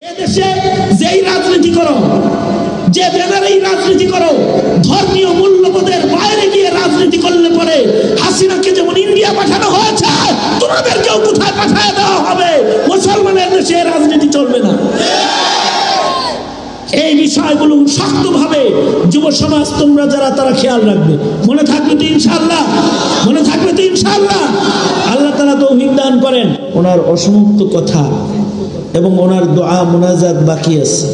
এদেশে যেই রাজনীতি করো, যে ব্যানারেই রাজনীতি করো, ধর্মীয় মূল্যবোধের বাইরে গিয়ে রাজনীতি করলে পরে হাসিনাকে যেমন ইন্ডিয়া পাঠানো হয়েছে, তোমাদেরকেও কোথায় পাঠায় দেওয়া হবে। মুসলমানের দেশে রাজনীতি চলবে না। এই বিষয়গুলো শক্তভাবে যুব সমাজ তোমরা যারা তারা খেয়াল রাখবে। মনে থাকবে তো ইনশাআল্লাহ, মনে থাকবে তো ইনশাআল্লাহ। আল্লাহ তাআলা তৌফিক দান করেন। ওনার অসমাপ্ত কথা এবং ওনার দোয়া মুনাজাত বাকি আছে।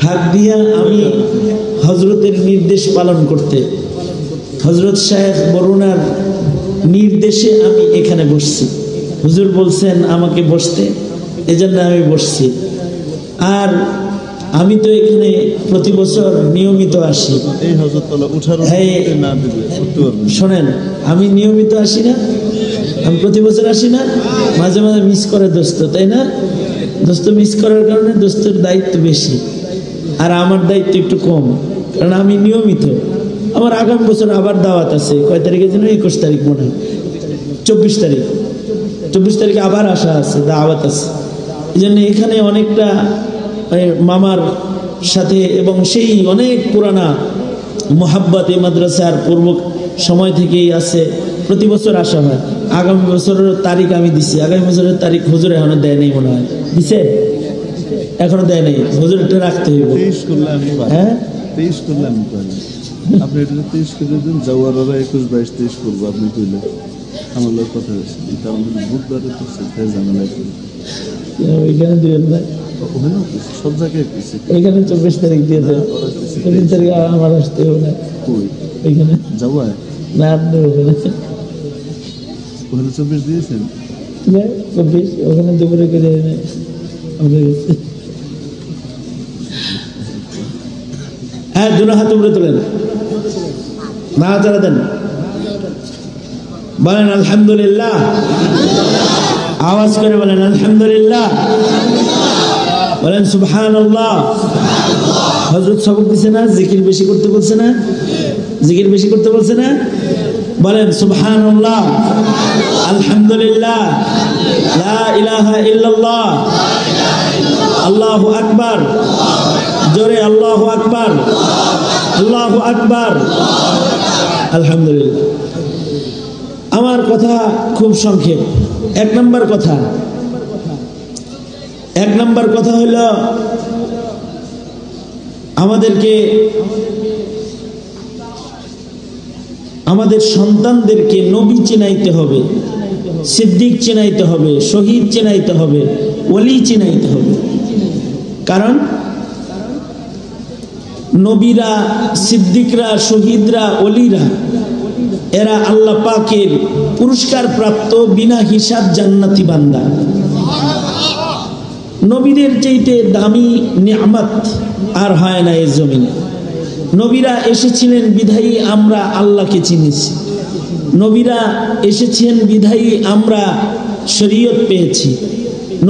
হাত দিয়া আমি হযরতের নির্দেশ পালন করতে, হযরত সাহেব বরুণার নির্দেশে আমি এখানে বসছি। হুজুর বলছেন আমাকে বসতে, এজন্য আমি বসছি। আর আমি তো এখানে প্রতি বছর নিয়মিত আসি। শোনেন, আমি নিয়মিত আসি না, আমি প্রতি বছর আসি না, মাঝে মাঝে মিস করে দোস্ত, তাই না? দোস্ত মিস করার কারণে দোস্তের দায়িত্ব বেশি আর আমার দায়িত্ব একটু কম, কারণ আমি নিয়মিত। আমার আগামী বছর আবার দাওয়াত আছে। কয় তারিখে যেন? 21 তারিখ মনে হয়, 24 তারিখ। 24 তারিখে আবার আসা আছে, দাওয়াত আছে। এই জন্য এখানে অনেকটা মামার সাথে এবং সেই অনেক পুরানা মোহাব্বত এই মাদ্রাসার পূর্ব সময় থেকেই আছে। প্রতি বছর আসা হয়। আগামী বছরের তারিখ আমি দিছি। আগামী বছরের তারিখ হুজুর এখনো দেয় নেই মনে হয়। দিছে? এখনো দেয় নেই। হুজুরটা রাখতে হইব। হ্যাঁ, 23 করলে আমি পারি। আপনি এটা 23 করে দিন, যাওয়ার 21, 22, 23 করবো। আপনি কইলে আমার লোক কথা হয়েছে। এটা আমাদের বুধবারে তো সেটাই ঝামেলা করি। ওইখানে দিবেন না, সব জায়গায় কইছে। এখানে 24 তারিখ দিয়ে দেন। 24 তারিখ আমার আসতে হবে না। কই ওইখানে যাওয়া না, আপনি ওখানে 24 দিয়েছেন? 24 ওখানে দুপুরে করে হ্যাঁ, দুনো হাত উপরে তোলেন, না যারা দেন, বলেন আলহামদুলিল্লাহ। আওয়াজ করে বলেন আলহামদুলিল্লাহ, বলেন সুবহানাল্লাহ। হযরত সবক দিছে না? জিকির বেশি করতে বলছে না? জিকির বেশি করতে বলছে না? বলেন সুবহানাল্লাহ, আলহামদুলিল্লাহ, লা ইলাহা ইল্লাল্লাহ, আল্লাহু আকবার। জোরে আল্লাহু আকবার, আল্লাহু আকবার, আলহামদুলিল্লাহ। আমার কথা খুব সংক্ষেপ। এক নম্বর কথা হলো আমাদের সন্তানদেরকে নবী চিনাইতে হবে, সিদ্দিক চিনাইতে হবে, শহীদ চিনাইতে হবে, ওলি চিনাইতে হবে। কারণ নবীরা, সিদ্দিকরা, শহীদরা, ওলিরা এরা আল্লাহ পাকের পুরস্কার প্রাপ্ত বিনা হিসাব জান্নাতি বান্দা। নবীদের চাইতে দামি নিয়ামত আর হয় না এই জমিনে। নবীরা এসেছিলেন বিধায়ী আমরা আল্লাহকে চিনেছি। নবীরা এসেছেন বিধায়ী আমরা শরীয়ত পেয়েছি।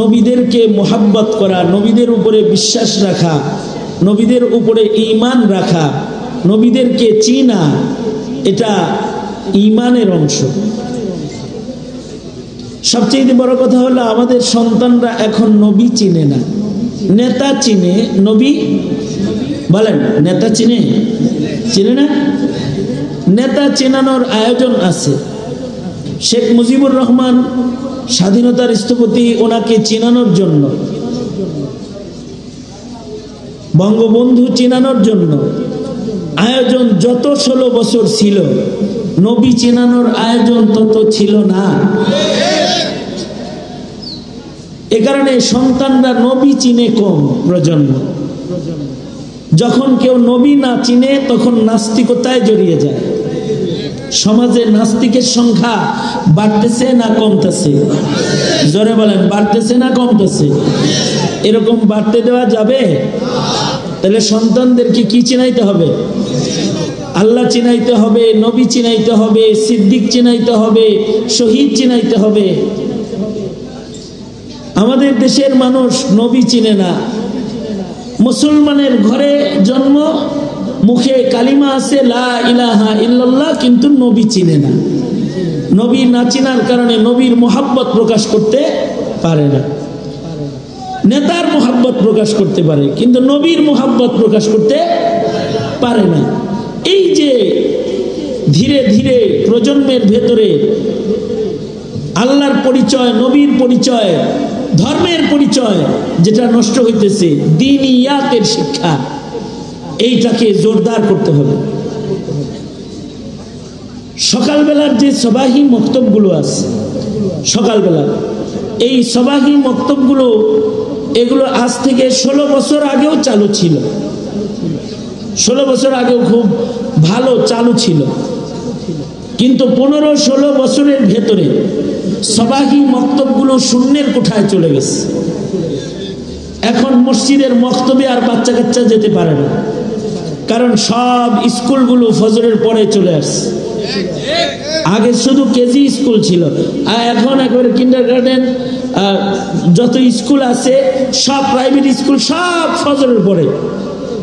নবীদেরকে মোহাব্বত করা, নবীদের উপরে বিশ্বাস রাখা, নবীদের উপরে ঈমান রাখা, নবীদেরকে চিনা, এটা ঈমানের অংশ। সবচেয়ে বড় কথা হলো আমাদের সন্তানরা এখন নবী চিনে না, নেতা চিনে, নবী বলেন নেতা চিনে না? নেতা চেনানোর আয়োজন আছে। শেখ মুজিবুর রহমান স্বাধীনতার স্থপতি, ওনাকে চিনানোর জন্য, বঙ্গবন্ধু চিনানোর জন্য আয়োজন যত 16 বছর ছিল, নবী চিনানোর আয়োজন তত ছিল না। এ কারণে সন্তানরা নবী চিনে কম প্রজন্ম। যখন কেউ নবী না চিনে তখন নাস্তিকতায় জড়িয়ে যায়। সমাজে নাস্তিকের সংখ্যা বাড়তেছে না কমতেছে? জোরে বলেন, বাড়তেছে না কমতেছে? এরকম বাড়তে দেওয়া যাবে? তাহলে সন্তানদেরকে কি চিনাইতে হবে? আল্লাহ চিনাইতে হবে, নবী চিনাইতে হবে, সিদ্দিক চিনাইতে হবে, শহীদ চিনাইতে হবে। আমাদের দেশের মানুষ নবী চিনে না। মুসলমানের ঘরে জন্ম, মুখে কালিমা আছে লা ইলাহা ইল্লাল্লাহ, কিন্তু নবী চিনে না। নবী না চিনার কারণে নবীর মোহাব্বত প্রকাশ করতে পারে না। নেতার মোহাব্বত প্রকাশ করতে পারে, কিন্তু নবীর মোহাব্বত প্রকাশ করতে পারে না। এই যে ধীরে ধীরে প্রজন্মের ভেতরে আল্লাহর পরিচয়, নবীর পরিচয়, ধর্মের পরিচয় যেটা নষ্ট হইতেছে, দ্বীনিয়াতের শিক্ষা, এইটাকে জোরদার করতে হবে। সকালবেলার যে সবাহি মক্তবগুলো আছে, সকালবেলা এই সবাহি মক্তবগুলো, এগুলো আজ থেকে 16 বছর আগেও চালু ছিল, 16 বছর আগেও খুব ভালো চালু ছিল, কিন্তু 15-16 বছরের ভেতরে সবাহি মক্তবগুলো শূন্যের কোঠায় চলে গেছে। এখন মসজিদের মক্তবে আর বাচ্চা কাচ্চা যেতে পারে না, কারণ সব স্কুলগুলো ফজরের পরে চলে আসছে। আগে শুধু কেজি স্কুল ছিল, আর এখন একেবারে কিন্ডারগার্টেন, যত স্কুল আছে সব প্রাইভেট স্কুল, সব ফজরের পরে।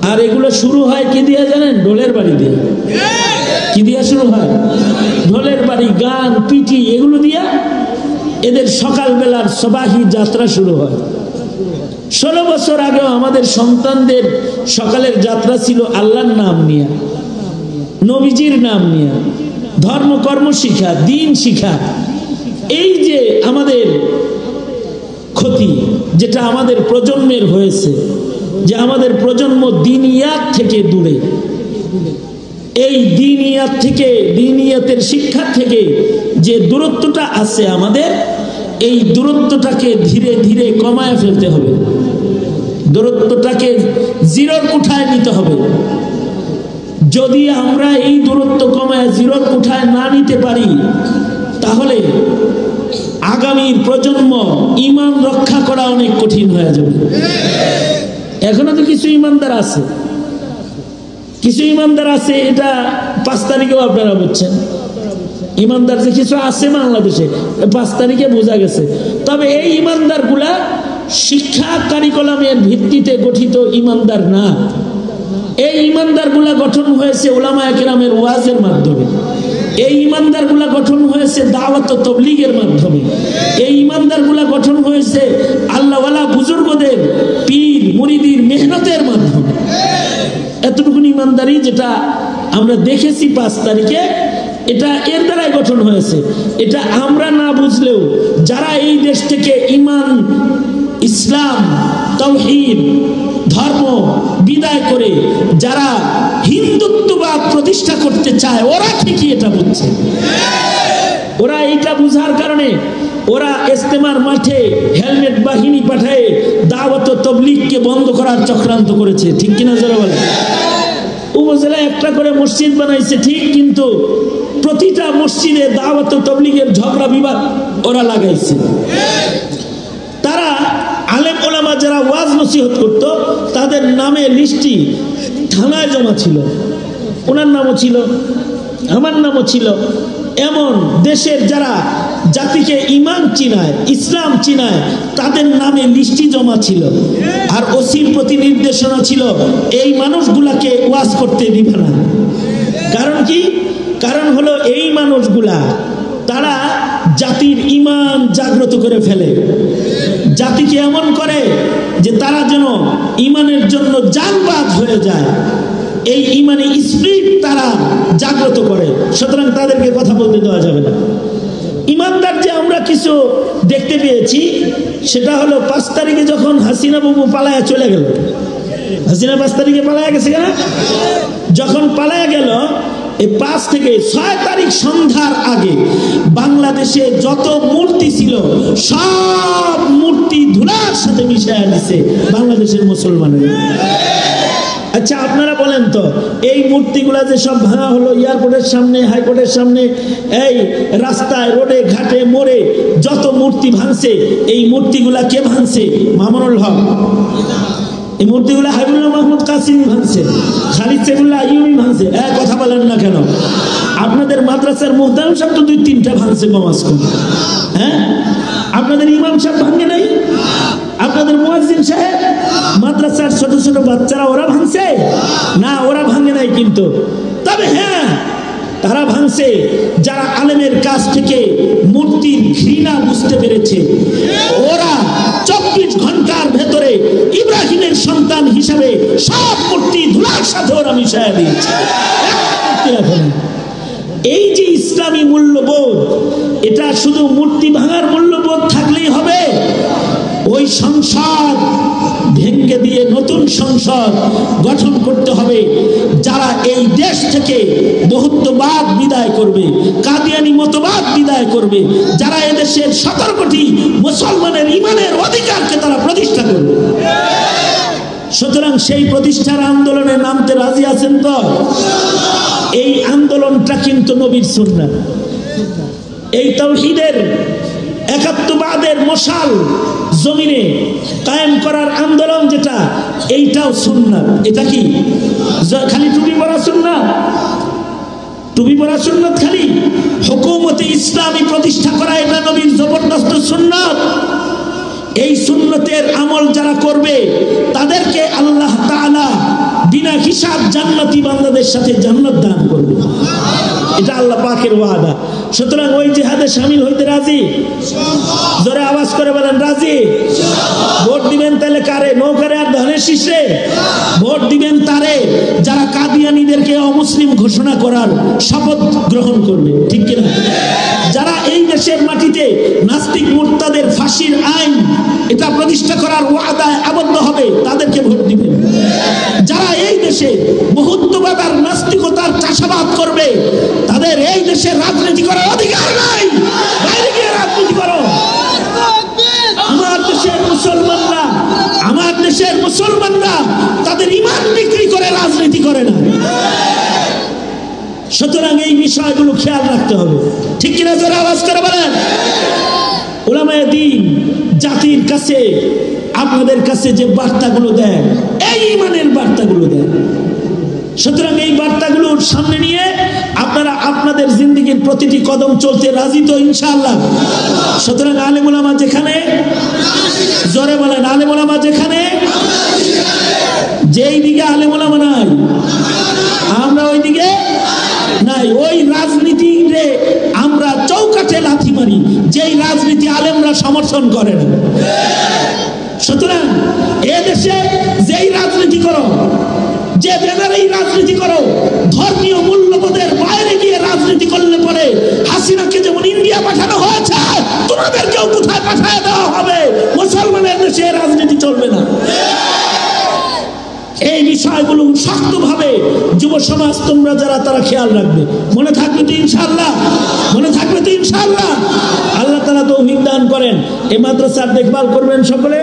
আর এগুলো শুরু হয় কি দিয়ে জানেন? ঢোলের বাড়ি দিয়ে। কি দিয়ে শুরু হয়? ঢোলের বাড়ি, গান, পিটি, এগুলো দিয়া এদের সকালবেলার সবাহি যাত্রা শুরু হয়। 16 বছর আগেও আমাদের সন্তানদের সকালের যাত্রা ছিল আল্লাহর নাম নিয়ে, নবীজির নাম নিয়ে, ধর্মকর্ম শিখা, দিন শিখা। এই যে আমাদের ক্ষতি, যেটা আমাদের প্রজন্মের হয়েছে, যে আমাদের প্রজন্ম দ্বীনিয়াত থেকে দূরে, এই দ্বীনিয়াত থেকে, দ্বীনিয়াতের শিক্ষা থেকে যে দূরত্বটা আছে আমাদের, এই দূরত্বটাকে ধীরে ধীরে কমায় ফেলতে হবে, দূরত্বটাকে জিরোর কোঠায় নিতে হবে। যদি আমরা এই দূরত্ব কমায় জিরোর কোঠায় না নিতে পারি, তাহলে আগামীর প্রজন্ম ঈমান রক্ষা করা অনেক কঠিন হয়ে যাবে। এখনো তো কিছু ইমানদার আছে, কিছু ইমানদার আছে, এটা 5 তারিখেও আপনারা বুঝছেন, ইমানদার যে কিছু আছে বাংলাদেশে 5 তারিখে বোঝা গেছে। তবে এই ইমানদার গুলা শিক্ষা কারিকুলামের ভিত্তিতে গঠিত ইমানদার না। এই ইমানদার গুলা গঠন হয়েছে উলামায়ে কেরামের ওয়াজের মাধ্যমে, এই ইমানদার গুলা গঠন হয়েছে দাওয়াত ও তাবলীগের মাধ্যমে, এই ইমানদার গুলা গঠন হয়েছে আল্লাহওয়ালা বুজুর্গদের, পীর মুরিদির মেহনতের মাধ্যমে। এতটুকু ইমানদারি যেটা আমরা দেখেছি 5 তারিখে, এটা এর দ্বারাই গঠন হয়েছে। এটা আমরা না বুঝলেও যারা এই দেশ থেকে ঈমান, ইসলাম, তাওহীদ, ধর্ম বিদায় করে যারা হিন্দুত্ববাদ প্রতিষ্ঠা করতে চায়, ওরা ঠিকই এটা বুঝছে। ওরা এইটা বুঝার কারণে ওরা ইস্তেমার মাঠে হেলমেট বাহিনী পাঠায় দাওয়াত ও তাবলীগকে বন্ধ করার চক্রান্ত করেছে, ঠিক কিনা জোরে বলেন? উপজেলায় একটা করে মসজিদ বানাইছে ঠিক, কিন্তু প্রতিটা মসজিদে দাওয়াত ও তাবলীগের ঝগড়া বিবাদ ওরা লাগাইছে। তারা আলেম ওলামা যারা ওয়াজ নসিহত করত, তাদের নামে লিস্টি থানায় জমা ছিল, ওনার নামও ছিল, আমার নামও ছিল। এমন দেশের যারা জাতিকে ঈমান চিনায়, ইসলাম চিনায়, তাদের নামে লিস্টি জমা ছিল। আর ওসির প্রতি নির্দেশনা ছিল এই মানুষগুলাকে ওয়াজ করতে দিবে না। কারণ কি? কারণ হলো এই মানুষগুলা তারা জাতির ঈমান জাগ্রত করে ফেলে, জাতিকে এমন করে যে তারা যেন ঈমানের জন্য জানবাজ হয়ে যায়, এই ঈমানি স্পিরিট তারা জাগ্রত করে। সুতরাং তাদেরকে কথা বলতে দেওয়া যাবে না। ঈমানদার যে আমরা কিছু দেখতে পেয়েছি, সেটা হলো 5 তারিখে যখন হাসিনা বাবু পালায়া চলে গেল, হাসিনা 5 তারিখে পালায়া গেছে কেন? যখন পালায়া গেল, এই 5 থেকে 6 তারিখ সন্ধ্যার আগে বাংলাদেশে যত মূর্তি ছিল সব মূর্তি ধুলার সাথে মিশায়া দিছে বাংলাদেশের মুসলমানের। আচ্ছা আপনারা বলেন তো, এই মূর্তিগুলা যে সব ভাঙা হলো এয়ারপোর্টের সামনে, হাইকোর্টের সামনে, এই রাস্তায়, রোডে, ঘাটে, মোড়ে যত মূর্তি ভাঙছে, এই মূর্তিগুলা কে ভাঙছে? মামুনুল হক। এই মূর্তিগুলা হাবিবুল্লাহ মাহমুদ কাসিমি ভাঙছে, খালিদ সেফুল্লাহ আইয়ুবী ভাঙছে। কথা বলেন না কেন? আপনাদের মাদ্রাসার মুহতামিম সাহেব তো 2-3টা ভাঙছে কম আজ কম। হ্যাঁ, আপনাদের ইমাম সাহেব ভাঙে নাই? আপনাদের মুয়াজ্জিন সাহেব, মাদ্রাসার ছোট ছোট বাচ্চারা ওরা ভাঙছে না? ওরা ভাঙে নাই। কিন্তু তবে হ্যাঁ, তারা ভাঙছে যারা আলেমের কাছ থেকে মূর্তির ঘৃণা বুঝতে পেরেছে। ওরা 24 ঘন্টার ভেতরে হিসাবে সব মূর্তি ধুলার সাথে ওরা মিশাইয়া দিয়েছে, এই যে ইসলামী মূল্যবোধ, এটা শুধু মূর্তি ভাঙার মূল্যবোধ থাকলেই হবে? ওই সংসদ ভেঙে দিয়ে নতুন সংসদ গঠন করতে হবে, যারা এই দেশ থেকে বহুত্ববাদ বিদায় করবে, কাদিয়ানি মতবাদ বিদায় করবে, যারা এদেশের 17 কোটি মুসলমানের ইমানের অধিকারকে তারা প্রতিষ্ঠা করবে। সুতরাং সেই প্রতিষ্ঠার আন্দোলনে নামতে রাজি আছেন তো? এই আন্দোলনটা কিন্তু নবীর সুন্নাত, এই তাওহীদের একাত্মবাদের মশাল জমিনে কায়েম করার আন্দোলন যেটা, এইটাও সুন্নাত। এটা কি খালি টুপি পরা সুন্নাত? টুপি পরা সুন্নাত খালি? হুকুমতে ইসলামী প্রতিষ্ঠা করা এটা নবীর জবরদস্ত সুন্নাত। এই সুন্নতের আমল যারা করবে তাদেরকে আল্লাহ তাআলা বিনা হিসাব জান্নাতি বান্দাদের সাথে জান্নাত দান করবে, এটা আল্লাহ পাকের ওয়াদা। সুতরাং ওই জিহাদে শামিল হইতে রাজি? জোরে আওয়াজ করে বলেন রাজি? ভোট দিবেন তাহলে কারে? নৌকারে আর ধানের শীষে? ভোট দিবেন তারে যারা কাদিয়ানীদেরকে অমুসলিম ঘোষণা করার শপথ গ্রহণ করবে, ঠিক কিনা? যারা এই দেশের মাটিতে নাস্তিক মুরতাদের ফাঁসির আইন এটা প্রতিষ্ঠা করার ওয়াদায় আবদ্ধ হবে, তাদেরকে ভোট দিবেন। যারা এই দেশে বহুত্ববাদ আর নাস্তিকতার চাষাবাদ করবে, তাদের এই দেশের রাজনীতি করার অধিকার নাই, বাইরে গিয়ে রাজনীতি করো। আমার দেশের মুসলমানরা তাদের ঈমান বিক্রি করে রাজনীতি করে না। সুতরাং এই বিষয়গুলো খেয়াল রাখতে হবে, ঠিক কিনা? জোরে আওয়াজ করে বলেন। উলামায়ে দ্বীন জাতির কাছে, আপনাদের কাছে যে বার্তাগুলো দেয়, এই ঈমানের বার্তাগুলো দেয়। সুতরাং এই বার্তাগুলোর সামনে নিয়ে আপনারা আপনাদের জিন্দেগির প্রতিটি কদম চলতে রাজি তো ইনশাআল্লাহ? সুতরাং আলেম ওলামা যেখানে, জোরে বলেন, আলেম ওলামা যেখানে, যেই দিকে আলেম ওলামা নাই আমরা ওই দিকে নাই। ওই রাজনীতি রে আমরা চৌকাঠে লাথি মারি, যেই রাজনীতি আলেমরা সমর্থন করে না। সুতরাং এ দেশে যেই রাজনীতি করো, যে ব্যানারেই রাজনীতি করো, ধর্মীয় মূল্যবোধের বাইরে গিয়ে রাজনীতি করলে পরে হাসিনাকে যেমন ইন্ডিয়া পাঠানো হয়েছে, তোমাদেরকেও কোথায় পাঠায় দেওয়া হবে? মুসলমানের দেশে রাজনীতি চলবে না। এই বিষয়গুলো শক্তভাবে যুব সমাজ তোমরা যারা, তারা খেয়াল রাখবে। মনে থাকবে তো ইনশাআল্লাহ? মনে থাকবে তো ইনশাআল্লাহ? আল্লাহ তাআলা তৌফিক দান করেন। এই মাদ্রাসার দেখভাল করবেন সকলে।